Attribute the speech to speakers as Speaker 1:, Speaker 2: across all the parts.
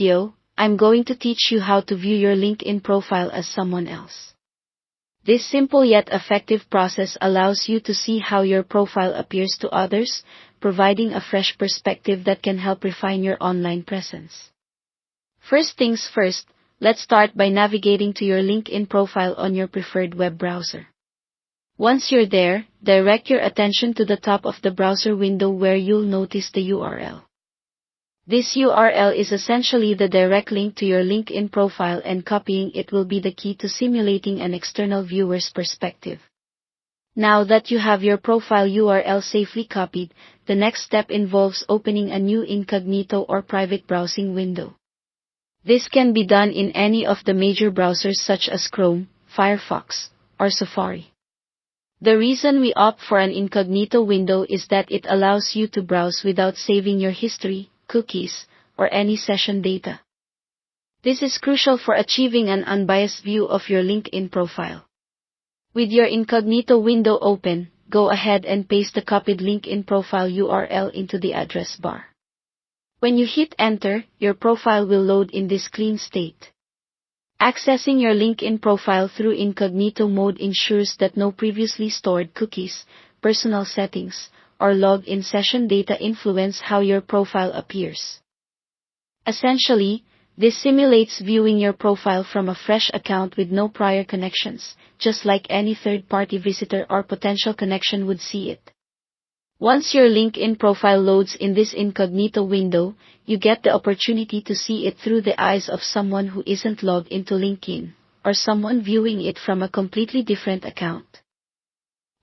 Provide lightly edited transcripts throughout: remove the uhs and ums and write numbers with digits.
Speaker 1: video, I'm going to teach you how to view your LinkedIn profile as someone else. This simple yet effective process allows you to see how your profile appears to others, providing a fresh perspective that can help refine your online presence. First things first, let's start by navigating to your LinkedIn profile on your preferred web browser. Once you're there, direct your attention to the top of the browser window where you'll notice the URL. This URL is essentially the direct link to your LinkedIn profile, and copying it will be the key to simulating an external viewer's perspective. Now that you have your profile URL safely copied, the next step involves opening a new incognito or private browsing window. This can be done in any of the major browsers such as Chrome, Firefox, or Safari. The reason we opt for an incognito window is that it allows you to browse without saving your history, cookies, or any session data. This is crucial for achieving an unbiased view of your LinkedIn profile. With your incognito window open, go ahead and paste the copied LinkedIn profile URL into the address bar. When you hit enter, your profile will load in this clean state. Accessing your LinkedIn profile through incognito mode ensures that no previously stored cookies, personal settings, or logged-in session data influence how your profile appears. Essentially, this simulates viewing your profile from a fresh account with no prior connections, just like any third-party visitor or potential connection would see it. Once your LinkedIn profile loads in this incognito window, you get the opportunity to see it through the eyes of someone who isn't logged into LinkedIn, or someone viewing it from a completely different account.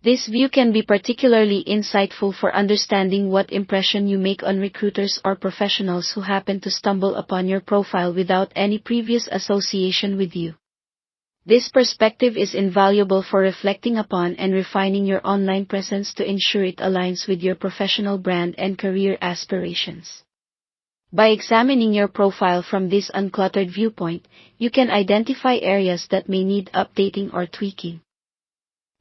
Speaker 1: This view can be particularly insightful for understanding what impression you make on recruiters or professionals who happen to stumble upon your profile without any previous association with you. This perspective is invaluable for reflecting upon and refining your online presence to ensure it aligns with your professional brand and career aspirations. By examining your profile from this uncluttered viewpoint, you can identify areas that may need updating or tweaking.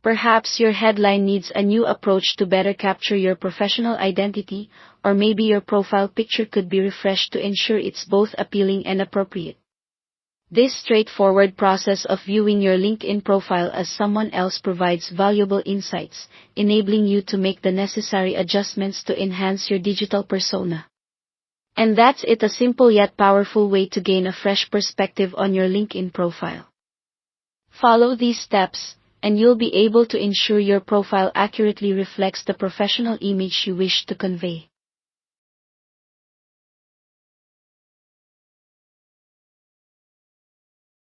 Speaker 1: Perhaps your headline needs a new approach to better capture your professional identity, or maybe your profile picture could be refreshed to ensure it's both appealing and appropriate. This straightforward process of viewing your LinkedIn profile as someone else provides valuable insights, enabling you to make the necessary adjustments to enhance your digital persona. And that's it, a simple yet powerful way to gain a fresh perspective on your LinkedIn profile. Follow these steps, and you'll be able to ensure your profile accurately reflects the professional image you wish to convey.